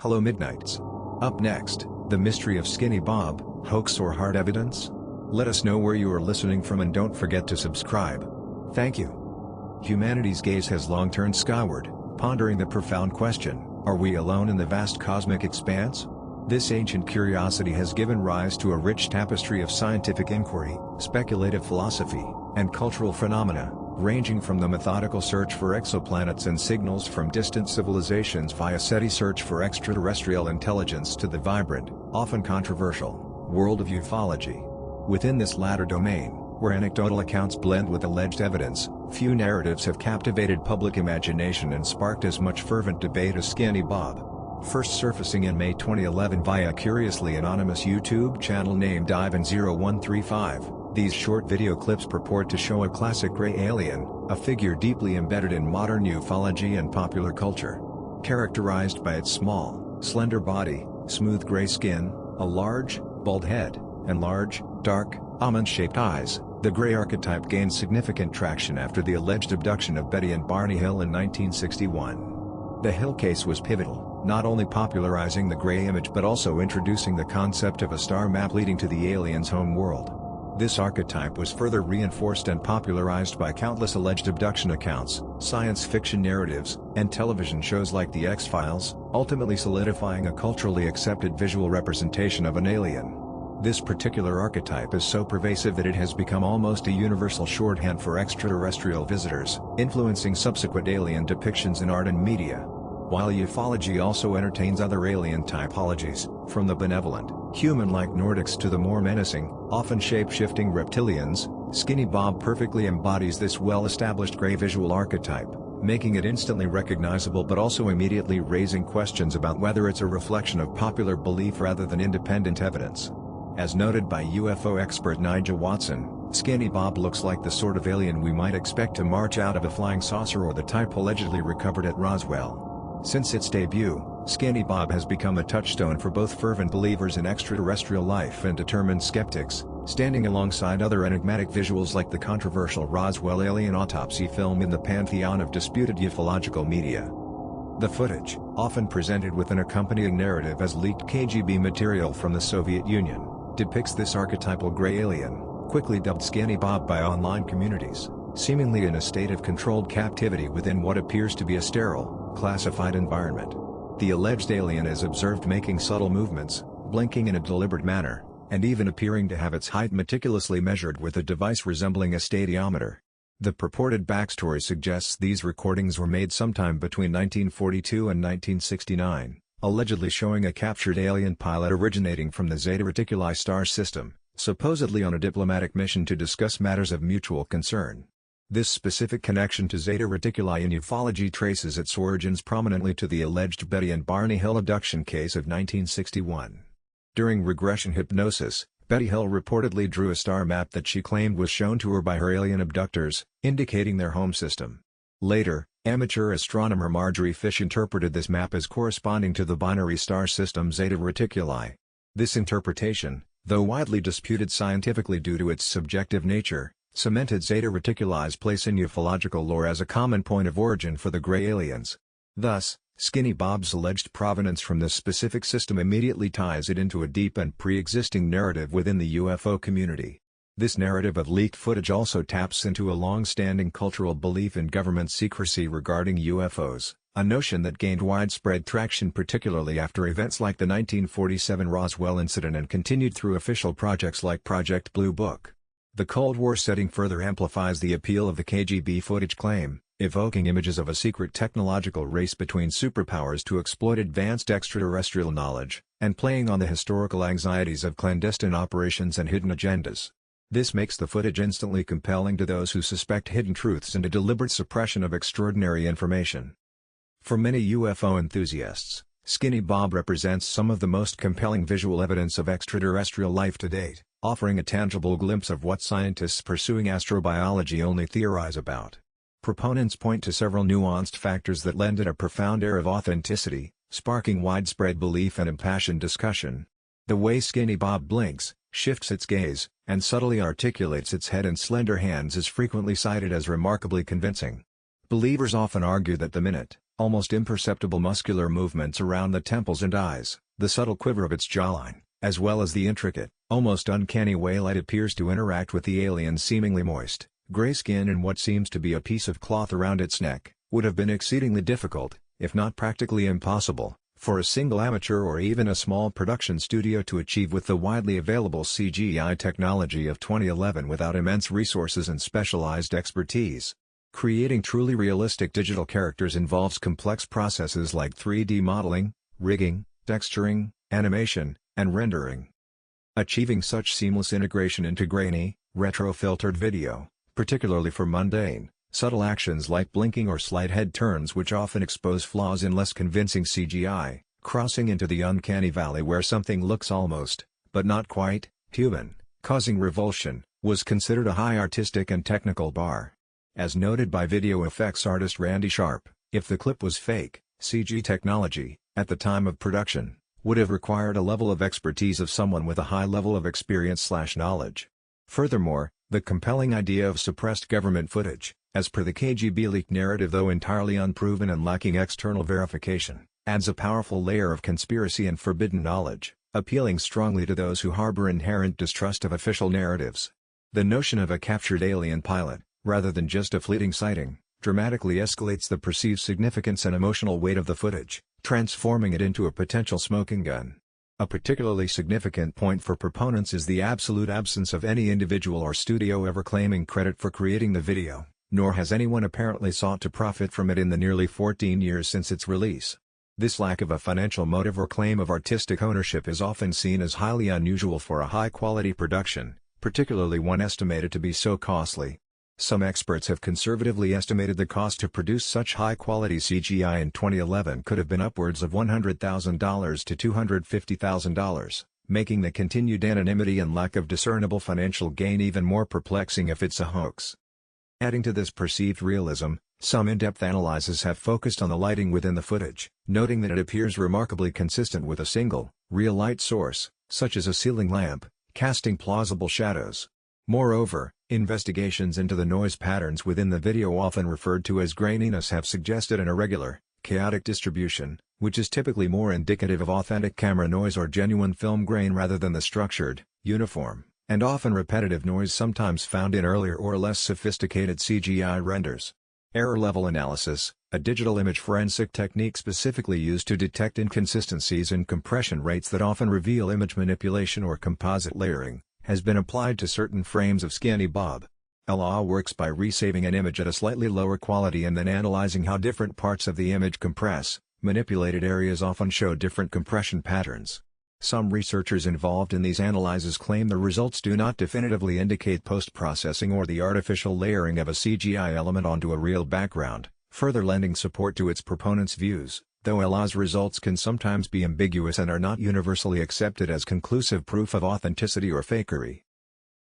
Hello Midnights. Up next, the mystery of Skinny Bob, hoax or hard evidence? Let us know where you are listening from and don't forget to subscribe. Thank you. Humanity's gaze has long turned skyward, pondering the profound question, are we alone in the vast cosmic expanse? This ancient curiosity has given rise to a rich tapestry of scientific inquiry, speculative philosophy, and cultural phenomena, ranging from the methodical search for exoplanets and signals from distant civilizations via SETI search for extraterrestrial intelligence to the vibrant, often controversial, world of ufology. Within this latter domain, where anecdotal accounts blend with alleged evidence, few narratives have captivated public imagination and sparked as much fervent debate as Skinny Bob. First surfacing in May 2011 via a curiously anonymous YouTube channel named Ivan0135. These short video clips purport to show a classic gray alien, a figure deeply embedded in modern ufology and popular culture. Characterized by its small, slender body, smooth gray skin, a large, bald head, and large, dark, almond-shaped eyes, the gray archetype gained significant traction after the alleged abduction of Betty and Barney Hill in 1961. The Hill case was pivotal, not only popularizing the gray image but also introducing the concept of a star map leading to the alien's home world. This archetype was further reinforced and popularized by countless alleged abduction accounts, science fiction narratives, and television shows like The X-Files, ultimately solidifying a culturally accepted visual representation of an alien. This particular archetype is so pervasive that it has become almost a universal shorthand for extraterrestrial visitors, influencing subsequent alien depictions in art and media. While ufology also entertains other alien typologies, from the benevolent, human-like Nordics to the more menacing, often shape-shifting reptilians, Skinny Bob perfectly embodies this well-established gray visual archetype, making it instantly recognizable but also immediately raising questions about whether it's a reflection of popular belief rather than independent evidence. As noted by UFO expert Nigel Watson, Skinny Bob looks like the sort of alien we might expect to march out of a flying saucer or the type allegedly recovered at Roswell. Since its debut, Skinny Bob has become a touchstone for both fervent believers in extraterrestrial life and determined skeptics, standing alongside other enigmatic visuals like the controversial Roswell alien autopsy film in the pantheon of disputed ufological media. The footage, often presented with an accompanying narrative as leaked KGB material from the Soviet Union, depicts this archetypal gray alien, quickly dubbed Skinny Bob by online communities, seemingly in a state of controlled captivity within what appears to be a sterile, classified environment. The alleged alien is observed making subtle movements, blinking in a deliberate manner, and even appearing to have its height meticulously measured with a device resembling a stadiometer. The purported backstory suggests these recordings were made sometime between 1942 and 1969, allegedly showing a captured alien pilot originating from the Zeta Reticuli star system, supposedly on a diplomatic mission to discuss matters of mutual concern. This specific connection to Zeta Reticuli in ufology traces its origins prominently to the alleged Betty and Barney Hill abduction case of 1961. During regression hypnosis, Betty Hill reportedly drew a star map that she claimed was shown to her by her alien abductors, indicating their home system. Later, amateur astronomer Marjorie Fish interpreted this map as corresponding to the binary star system Zeta Reticuli. This interpretation, though widely disputed scientifically due to its subjective nature, cemented Zeta Reticuli's place in ufological lore as a common point of origin for the gray aliens. Thus, Skinny Bob's alleged provenance from this specific system immediately ties it into a deep and pre-existing narrative within the UFO community. This narrative of leaked footage also taps into a long-standing cultural belief in government secrecy regarding UFOs, a notion that gained widespread traction particularly after events like the 1947 Roswell incident and continued through official projects like Project Blue Book. The Cold War setting further amplifies the appeal of the KGB footage claim, evoking images of a secret technological race between superpowers to exploit advanced extraterrestrial knowledge, and playing on the historical anxieties of clandestine operations and hidden agendas. This makes the footage instantly compelling to those who suspect hidden truths and a deliberate suppression of extraordinary information. For many UFO enthusiasts, Skinny Bob represents some of the most compelling visual evidence of extraterrestrial life to date, offering a tangible glimpse of what scientists pursuing astrobiology only theorize about. Proponents point to several nuanced factors that lend it a profound air of authenticity, sparking widespread belief and impassioned discussion. The way Skinny Bob blinks, shifts its gaze, and subtly articulates its head and slender hands is frequently cited as remarkably convincing. Believers often argue that the minute, almost imperceptible muscular movements around the temples and eyes, the subtle quiver of its jawline, as well as the intricate, almost uncanny way light appears to interact with the alien's seemingly moist, gray skin and what seems to be a piece of cloth around its neck, would have been exceedingly difficult, if not practically impossible, for a single amateur or even a small production studio to achieve with the widely available CGI technology of 2011 without immense resources and specialized expertise. Creating truly realistic digital characters involves complex processes like 3D modeling, rigging, texturing, animation, and rendering. Achieving such seamless integration into grainy, retro-filtered video, particularly for mundane, subtle actions like blinking or slight head turns which often expose flaws in less convincing CGI, crossing into the uncanny valley where something looks almost, but not quite, human, causing revulsion, was considered a high artistic and technical bar. As noted by video effects artist Randy Sharp, if the clip was fake, CG technology, at the time of production, would have required a level of expertise of someone with a high level of experience/knowledge. Furthermore, the compelling idea of suppressed government footage, as per the KGB leaked narrative though entirely unproven and lacking external verification, adds a powerful layer of conspiracy and forbidden knowledge, appealing strongly to those who harbor inherent distrust of official narratives. The notion of a captured alien pilot, rather than just a fleeting sighting, dramatically escalates the perceived significance and emotional weight of the footage, transforming it into a potential smoking gun. A particularly significant point for proponents is the absolute absence of any individual or studio ever claiming credit for creating the video, nor has anyone apparently sought to profit from it in the nearly 14 years since its release. This lack of a financial motive or claim of artistic ownership is often seen as highly unusual for a high-quality production, particularly one estimated to be so costly. Some experts have conservatively estimated the cost to produce such high-quality CGI in 2011 could have been upwards of $100,000 to $250,000, making the continued anonymity and lack of discernible financial gain even more perplexing if it's a hoax. Adding to this perceived realism, some in-depth analyses have focused on the lighting within the footage, noting that it appears remarkably consistent with a single, real light source, such as a ceiling lamp, casting plausible shadows. Moreover, investigations into the noise patterns within the video often referred to as graininess have suggested an irregular, chaotic distribution, which is typically more indicative of authentic camera noise or genuine film grain rather than the structured, uniform, and often repetitive noise sometimes found in earlier or less sophisticated CGI renders. Error level analysis, a digital image forensic technique specifically used to detect inconsistencies in compression rates that often reveal image manipulation or composite layering, has been applied to certain frames of Skinny Bob. LA works by resaving an image at a slightly lower quality and then analyzing how different parts of the image compress. Manipulated areas often show different compression patterns. Some researchers involved in these analyses claim the results do not definitively indicate post-processing or the artificial layering of a CGI element onto a real background, further lending support to its proponents' views, though LA's results can sometimes be ambiguous and are not universally accepted as conclusive proof of authenticity or fakery.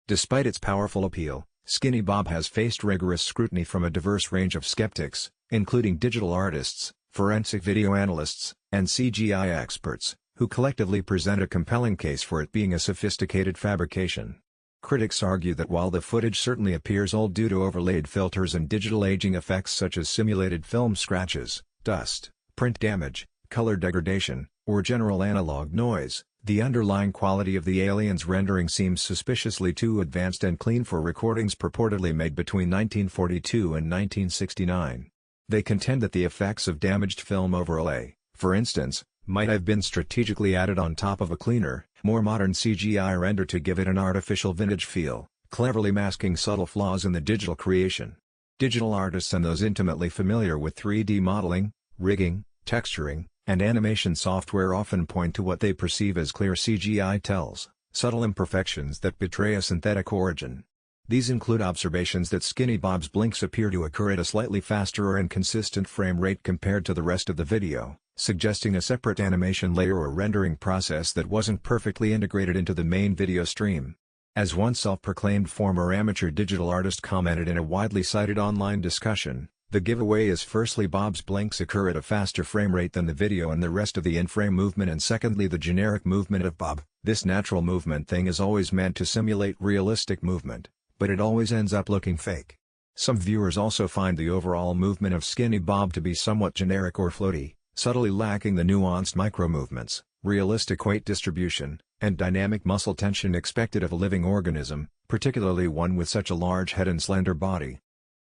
Despite its powerful appeal, Skinny Bob has faced rigorous scrutiny from a diverse range of skeptics, including digital artists, forensic video analysts, and CGI experts, who collectively present a compelling case for it being a sophisticated fabrication. Critics argue that while the footage certainly appears old due to overlaid filters and digital aging effects such as simulated film scratches, dust, print damage, color degradation, or general analog noise, the underlying quality of the alien's rendering seems suspiciously too advanced and clean for recordings purportedly made between 1942 and 1969. They contend that the effects of damaged film overlay, for instance, might have been strategically added on top of a cleaner, more modern CGI render to give it an artificial vintage feel, cleverly masking subtle flaws in the digital creation. Digital artists and those intimately familiar with 3D modeling, rigging, texturing, and animation software often point to what they perceive as clear CGI tells, subtle imperfections that betray a synthetic origin. These include observations that Skinny Bob's blinks appear to occur at a slightly faster or inconsistent frame rate compared to the rest of the video, suggesting a separate animation layer or rendering process that wasn't perfectly integrated into the main video stream. As one self-proclaimed former amateur digital artist commented in a widely cited online discussion, the giveaway is firstly Bob's blinks occur at a faster frame rate than the video and the rest of the in-frame movement, and secondly the generic movement of Bob. This natural movement thing is always meant to simulate realistic movement, but it always ends up looking fake. Some viewers also find the overall movement of Skinny Bob to be somewhat generic or floaty, subtly lacking the nuanced micro-movements, realistic weight distribution, and dynamic muscle tension expected of a living organism, particularly one with such a large head and slender body.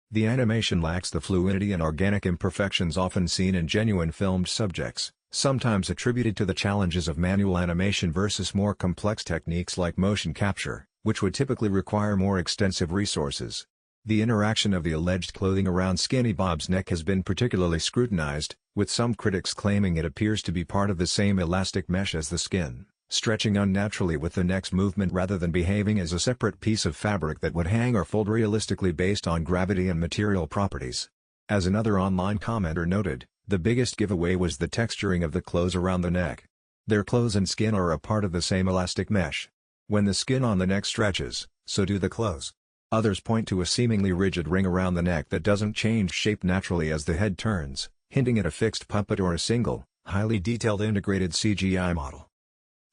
The animation lacks the fluidity and organic imperfections often seen in genuine filmed subjects, sometimes attributed to the challenges of manual animation versus more complex techniques like motion capture, which would typically require more extensive resources. The interaction of the alleged clothing around Skinny Bob's neck has been particularly scrutinized, with some critics claiming it appears to be part of the same elastic mesh as the skin, stretching unnaturally with the neck's movement rather than behaving as a separate piece of fabric that would hang or fold realistically based on gravity and material properties. As another online commenter noted, the biggest giveaway was the texturing of the clothes around the neck. Their clothes and skin are a part of the same elastic mesh. When the skin on the neck stretches, so do the clothes. Others point to a seemingly rigid ring around the neck that doesn't change shape naturally as the head turns, hinting at a fixed puppet or a single, highly detailed integrated CGI model.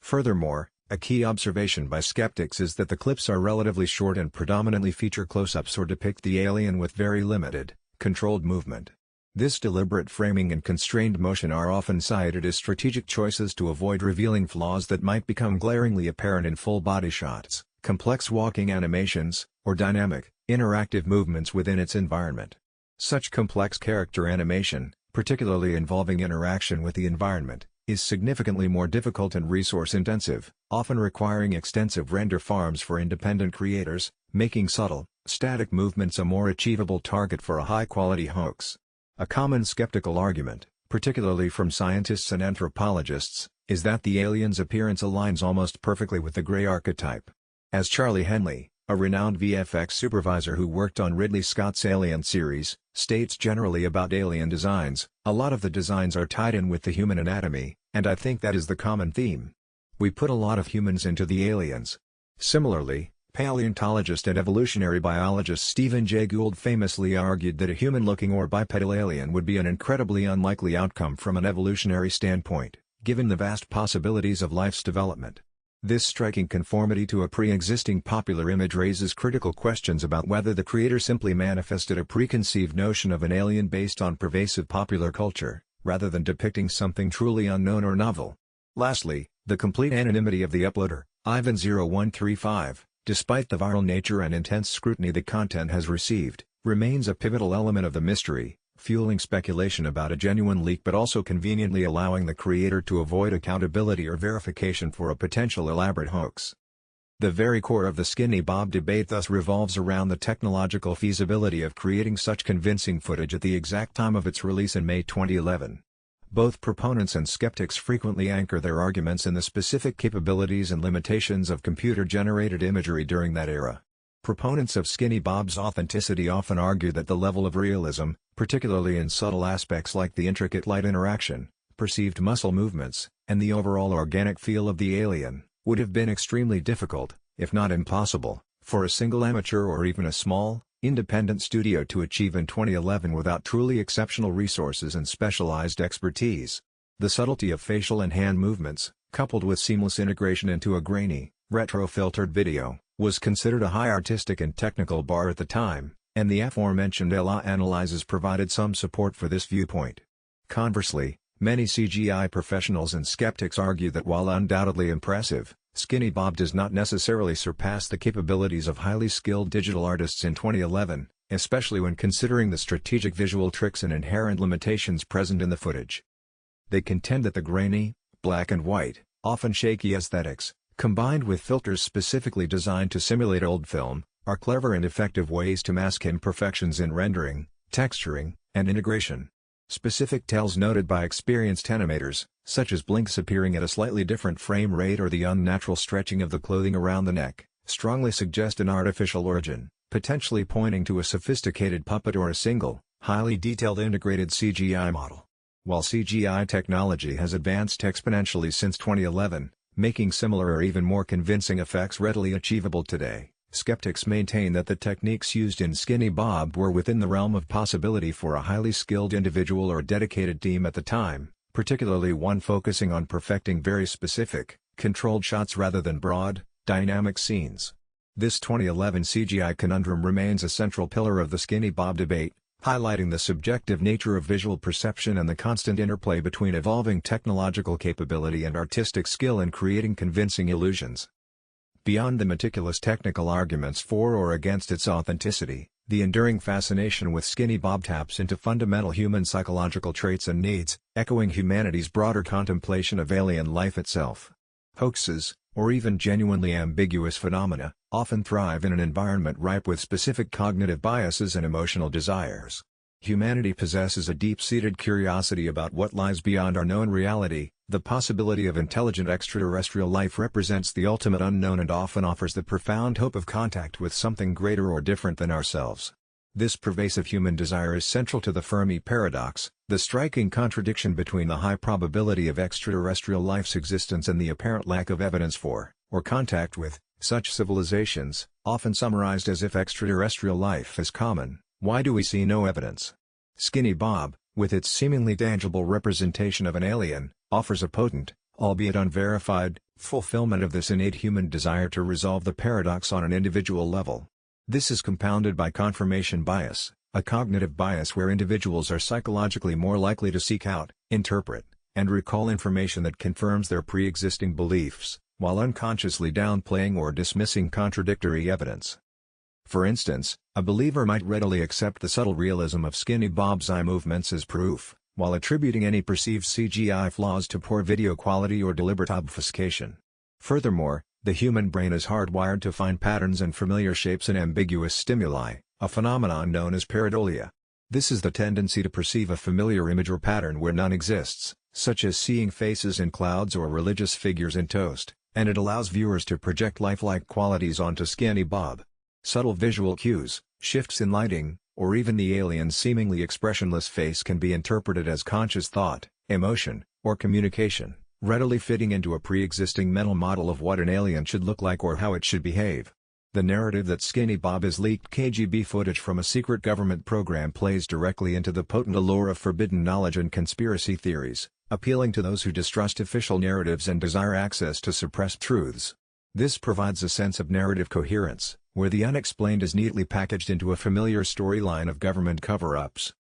Furthermore, a key observation by skeptics is that the clips are relatively short and predominantly feature close-ups or depict the alien with very limited, controlled movement. This deliberate framing and constrained motion are often cited as strategic choices to avoid revealing flaws that might become glaringly apparent in full-body shots, complex walking animations, or dynamic, interactive movements within its environment. Such complex character animation, particularly involving interaction with the environment, is significantly more difficult and resource-intensive, often requiring extensive render farms for independent creators, making subtle, static movements a more achievable target for a high-quality hoax. A common skeptical argument, particularly from scientists and anthropologists, is that the alien's appearance aligns almost perfectly with the gray archetype. As Charlie Henley, a renowned VFX supervisor who worked on Ridley Scott's Alien series, states generally about alien designs, a lot of the designs are tied in with the human anatomy, and I think that is the common theme. We put a lot of humans into the aliens. Similarly, paleontologist and evolutionary biologist Stephen Jay Gould famously argued that a human-looking or bipedal alien would be an incredibly unlikely outcome from an evolutionary standpoint, given the vast possibilities of life's development. This striking conformity to a pre-existing popular image raises critical questions about whether the creator simply manifested a preconceived notion of an alien based on pervasive popular culture, rather than depicting something truly unknown or novel. Lastly, the complete anonymity of the uploader, Ivan0135, despite the viral nature and intense scrutiny the content has received, remains a pivotal element of the mystery, fueling speculation about a genuine leak but also conveniently allowing the creator to avoid accountability or verification for a potential elaborate hoax. The very core of the Skinny Bob debate thus revolves around the technological feasibility of creating such convincing footage at the exact time of its release in May 2011. Both proponents and skeptics frequently anchor their arguments in the specific capabilities and limitations of computer-generated imagery during that era. Proponents of Skinny Bob's authenticity often argue that the level of realism, particularly in subtle aspects like the intricate light interaction, perceived muscle movements, and the overall organic feel of the alien, would have been extremely difficult, if not impossible, for a single amateur or even a small, independent studio to achieve in 2011 without truly exceptional resources and specialized expertise. The subtlety of facial and hand movements, coupled with seamless integration into a grainy, retro-filtered video, was considered a high artistic and technical bar at the time, and the aforementioned ELA analyses provided some support for this viewpoint. Conversely, many CGI professionals and skeptics argue that while undoubtedly impressive, Skinny Bob does not necessarily surpass the capabilities of highly skilled digital artists in 2011, especially when considering the strategic visual tricks and inherent limitations present in the footage. They contend that the grainy, black and white, often shaky aesthetics, combined with filters specifically designed to simulate old film, are clever and effective ways to mask imperfections in rendering, texturing, and integration. Specific tells noted by experienced animators, such as blinks appearing at a slightly different frame rate or the unnatural stretching of the clothing around the neck, strongly suggest an artificial origin, potentially pointing to a sophisticated puppet or a single, highly detailed integrated CGI model. While CGI technology has advanced exponentially since 2011, making similar or even more convincing effects readily achievable today, skeptics maintain that the techniques used in Skinny Bob were within the realm of possibility for a highly skilled individual or dedicated team at the time, particularly one focusing on perfecting very specific, controlled shots rather than broad, dynamic scenes. This 2011 CGI conundrum remains a central pillar of the Skinny Bob debate, highlighting the subjective nature of visual perception and the constant interplay between evolving technological capability and artistic skill in creating convincing illusions. Beyond the meticulous technical arguments for or against its authenticity, the enduring fascination with Skinny Bob taps into fundamental human psychological traits and needs, echoing humanity's broader contemplation of alien life itself. Hoaxes, or even genuinely ambiguous phenomena, often thrive in an environment ripe with specific cognitive biases and emotional desires. Humanity possesses a deep-seated curiosity about what lies beyond our known reality. The possibility of intelligent extraterrestrial life represents the ultimate unknown and often offers the profound hope of contact with something greater or different than ourselves. This pervasive human desire is central to the Fermi paradox, the striking contradiction between the high probability of extraterrestrial life's existence and the apparent lack of evidence for, or contact with, such civilizations, often summarized as if extraterrestrial life is common. Why do we see no evidence? Skinny Bob, with its seemingly tangible representation of an alien, offers a potent, albeit unverified, fulfillment of this innate human desire to resolve the paradox on an individual level. This is compounded by confirmation bias, a cognitive bias where individuals are psychologically more likely to seek out, interpret, and recall information that confirms their pre-existing beliefs, while unconsciously downplaying or dismissing contradictory evidence. For instance, a believer might readily accept the subtle realism of Skinny Bob's eye movements as proof, while attributing any perceived CGI flaws to poor video quality or deliberate obfuscation. Furthermore, the human brain is hardwired to find patterns and familiar shapes in ambiguous stimuli, a phenomenon known as pareidolia. This is the tendency to perceive a familiar image or pattern where none exists, such as seeing faces in clouds or religious figures in toast, and it allows viewers to project lifelike qualities onto Skinny Bob. Subtle visual cues, shifts in lighting, or even the alien's seemingly expressionless face can be interpreted as conscious thought, emotion, or communication, readily fitting into a pre-existing mental model of what an alien should look like or how it should behave. The narrative that Skinny Bob has leaked KGB footage from a secret government program plays directly into the potent allure of forbidden knowledge and conspiracy theories, appealing to those who distrust official narratives and desire access to suppressed truths. This provides a sense of narrative coherence, where the unexplained is neatly packaged into a familiar storyline of government cover-ups.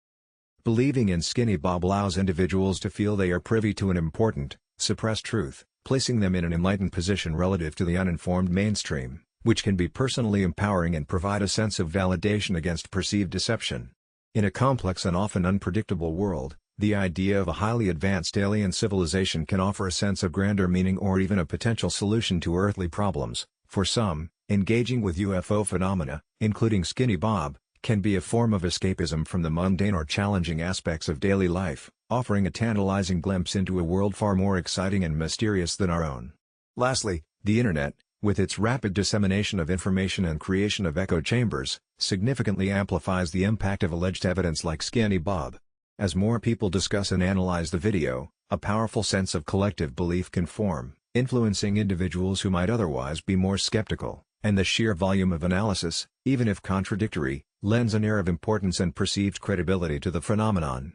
Believing in Skinny Bob allows individuals to feel they are privy to an important, suppressed truth, placing them in an enlightened position relative to the uninformed mainstream, which can be personally empowering and provide a sense of validation against perceived deception. In a complex and often unpredictable world, the idea of a highly advanced alien civilization can offer a sense of grander meaning or even a potential solution to earthly problems. For some, engaging with UFO phenomena, including Skinny Bob, can be a form of escapism from the mundane or challenging aspects of daily life, offering a tantalizing glimpse into a world far more exciting and mysterious than our own. Lastly, the Internet, with its rapid dissemination of information and creation of echo chambers, significantly amplifies the impact of alleged evidence like Skinny Bob. As more people discuss and analyze the video, a powerful sense of collective belief can form, influencing individuals who might otherwise be more skeptical, and the sheer volume of analysis, even if contradictory, lends an air of importance and perceived credibility to the phenomenon.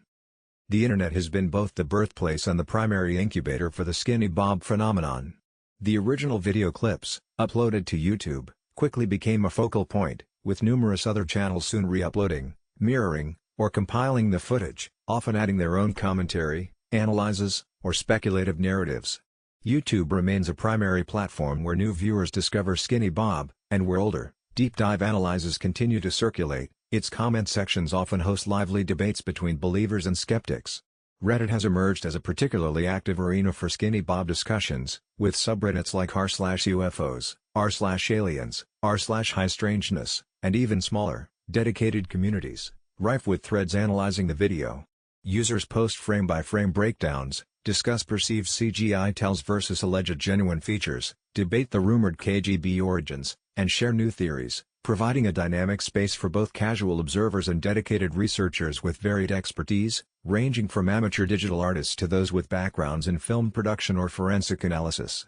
The Internet has been both the birthplace and the primary incubator for the Skinny Bob phenomenon. The original video clips, uploaded to YouTube, quickly became a focal point, with numerous other channels soon re-uploading, mirroring, or compiling the footage, often adding their own commentary, analyses, or speculative narratives. YouTube remains a primary platform where new viewers discover Skinny Bob, and where older, deep-dive analyses continue to circulate. Its comment sections often host lively debates between believers and skeptics. Reddit has emerged as a particularly active arena for Skinny Bob discussions, with subreddits like r/UFOs, r/aliens, r/high strangeness, and even smaller, dedicated communities, rife with threads analyzing the video. Users post frame-by-frame breakdowns, discuss perceived CGI tells versus alleged genuine features, debate the rumored KGB origins, and share new theories, providing a dynamic space for both casual observers and dedicated researchers with varied expertise, ranging from amateur digital artists to those with backgrounds in film production or forensic analysis.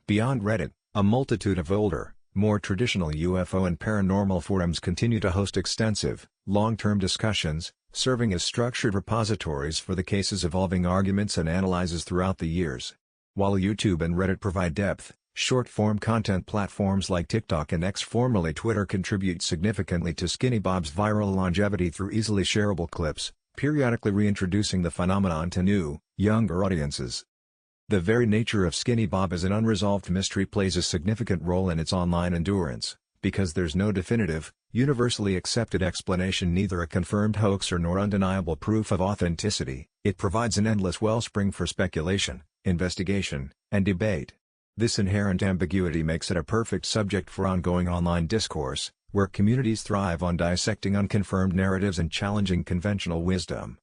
Beyond Reddit, a multitude of older, more traditional UFO and paranormal forums continue to host extensive, long-term discussions, serving as structured repositories for the cases evolving arguments and analyses throughout the years. While YouTube and Reddit provide depth, Short-form content platforms like TikTok and X, formerly Twitter, contribute significantly to Skinny Bob's viral longevity through easily shareable clips, periodically reintroducing the phenomenon to new, younger audiences. The very nature of Skinny Bob as an unresolved mystery plays a significant role in its online endurance, because there's no definitive, universally accepted explanation, neither a confirmed hoaxer nor undeniable proof of authenticity. It provides an endless wellspring for speculation, investigation, and debate. This inherent ambiguity makes it a perfect subject for ongoing online discourse, where communities thrive on dissecting unconfirmed narratives and challenging conventional wisdom.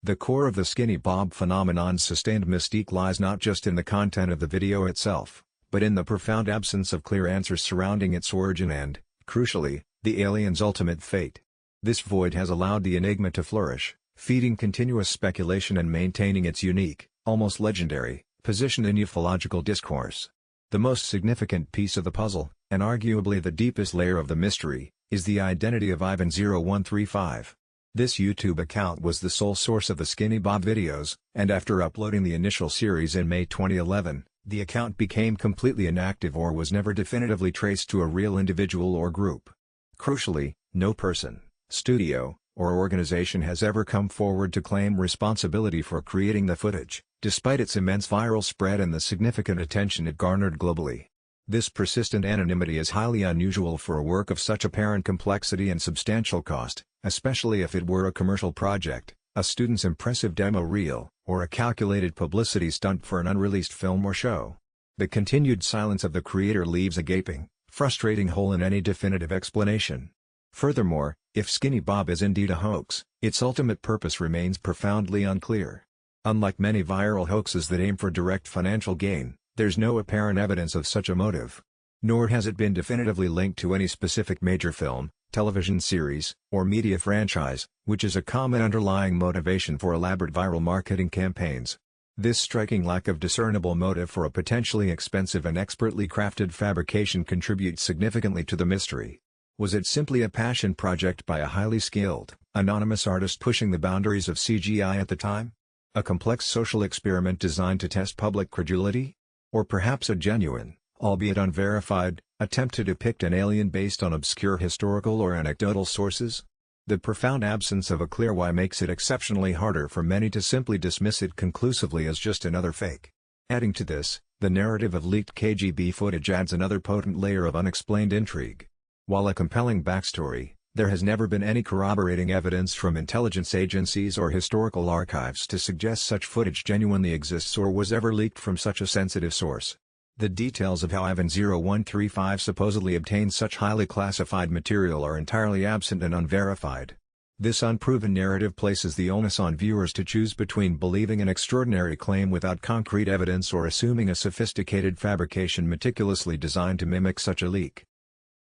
The core of the Skinny Bob phenomenon's sustained mystique lies not just in the content of the video itself, but in the profound absence of clear answers surrounding its origin and, crucially, the alien's ultimate fate. This void has allowed the enigma to flourish, feeding continuous speculation and maintaining its unique, almost legendary, position in ufological discourse. The most significant piece of the puzzle, and arguably the deepest layer of the mystery, is the identity of Ivan0135. This YouTube account was the sole source of the Skinny Bob videos, and after uploading the initial series in May 2011, the account became completely inactive or was never definitively traced to a real individual or group. Crucially, no person, studio, or organization has ever come forward to claim responsibility for creating the footage, despite its immense viral spread and the significant attention it garnered globally. This persistent anonymity is highly unusual for a work of such apparent complexity and substantial cost, especially if it were a commercial project, a student's impressive demo reel, or a calculated publicity stunt for an unreleased film or show. The continued silence of the creator leaves a gaping, frustrating hole in any definitive explanation. Furthermore, if Skinny Bob is indeed a hoax, its ultimate purpose remains profoundly unclear. Unlike many viral hoaxes that aim for direct financial gain, there's no apparent evidence of such a motive. Nor has it been definitively linked to any specific major film, television series, or media franchise, which is a common underlying motivation for elaborate viral marketing campaigns. This striking lack of discernible motive for a potentially expensive and expertly crafted fabrication contributes significantly to the mystery. Was it simply a passion project by a highly skilled, anonymous artist pushing the boundaries of CGI at the time? A complex social experiment designed to test public credulity? Or perhaps a genuine, albeit unverified, attempt to depict an alien based on obscure historical or anecdotal sources? The profound absence of a clear why makes it exceptionally harder for many to simply dismiss it conclusively as just another fake. Adding to this, the narrative of leaked KGB footage adds another potent layer of unexplained intrigue. While a compelling backstory, there has never been any corroborating evidence from intelligence agencies or historical archives to suggest such footage genuinely exists or was ever leaked from such a sensitive source. The details of how Ivan0135 supposedly obtained such highly classified material are entirely absent and unverified. This unproven narrative places the onus on viewers to choose between believing an extraordinary claim without concrete evidence or assuming a sophisticated fabrication meticulously designed to mimic such a leak.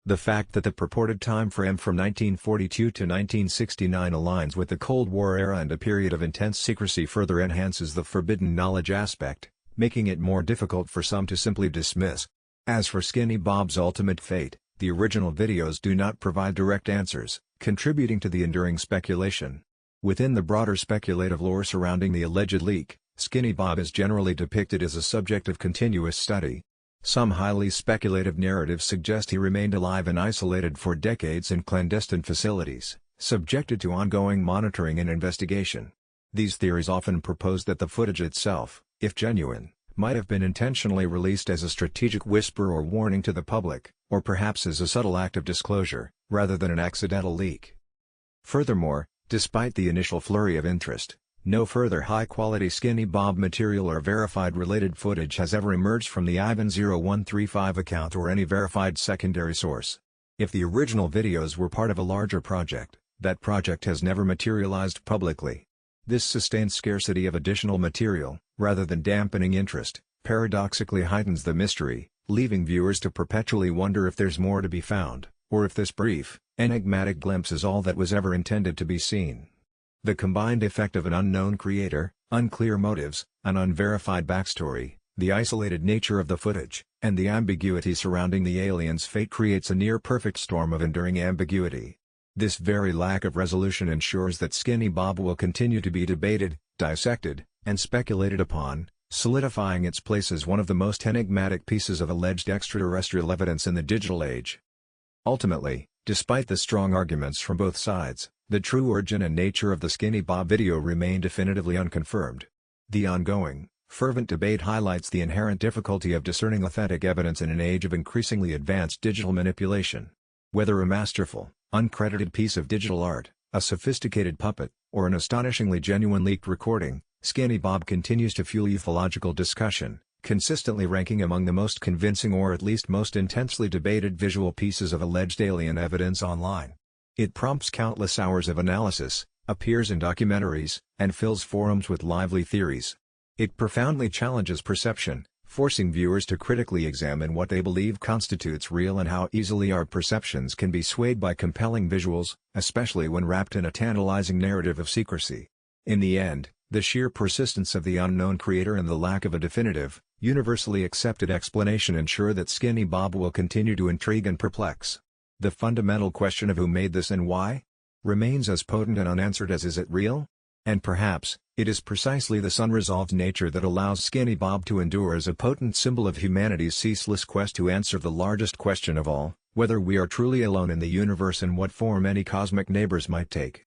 The fact that the purported time frame from 1942 to 1969 aligns with the Cold War era and a period of intense secrecy further enhances the forbidden knowledge aspect, making it more difficult for some to simply dismiss. As for Skinny Bob's ultimate fate, the original videos do not provide direct answers, contributing to the enduring speculation. Within the broader speculative lore surrounding the alleged leak, Skinny Bob is generally depicted as a subject of continuous study. Some highly speculative narratives suggest he remained alive and isolated for decades in clandestine facilities, subjected to ongoing monitoring and investigation. These theories often propose that the footage itself, if genuine, might have been intentionally released as a strategic whisper or warning to the public, or perhaps as a subtle act of disclosure, rather than an accidental leak. Furthermore, despite the initial flurry of interest, no further high-quality Skinny Bob material or verified related footage has ever emerged from the Ivan0135 account or any verified secondary source. If the original videos were part of a larger project, that project has never materialized publicly. This sustained scarcity of additional material, rather than dampening interest, paradoxically heightens the mystery, leaving viewers to perpetually wonder if there's more to be found, or if this brief, enigmatic glimpse is all that was ever intended to be seen. The combined effect of an unknown creator, unclear motives, an unverified backstory, the isolated nature of the footage, and the ambiguity surrounding the alien's fate creates a near-perfect storm of enduring ambiguity. This very lack of resolution ensures that Skinny Bob will continue to be debated, dissected, and speculated upon, solidifying its place as one of the most enigmatic pieces of alleged extraterrestrial evidence in the digital age. Ultimately, despite the strong arguments from both sides, the true origin and nature of the Skinny Bob video remain definitively unconfirmed. The ongoing, fervent debate highlights the inherent difficulty of discerning authentic evidence in an age of increasingly advanced digital manipulation. Whether a masterful, uncredited piece of digital art, a sophisticated puppet, or an astonishingly genuine leaked recording, Skinny Bob continues to fuel ufological discussion, consistently ranking among the most convincing or at least most intensely debated visual pieces of alleged alien evidence online. It prompts countless hours of analysis, appears in documentaries, and fills forums with lively theories. It profoundly challenges perception, forcing viewers to critically examine what they believe constitutes real and how easily our perceptions can be swayed by compelling visuals, especially when wrapped in a tantalizing narrative of secrecy. In the end, the sheer persistence of the unknown creator and the lack of a definitive, universally accepted explanation ensure that Skinny Bob will continue to intrigue and perplex. The fundamental question of who made this and why remains as potent and unanswered as is it real? And perhaps, it is precisely this unresolved nature that allows Skinny Bob to endure as a potent symbol of humanity's ceaseless quest to answer the largest question of all, whether we are truly alone in the universe and what form any cosmic neighbors might take.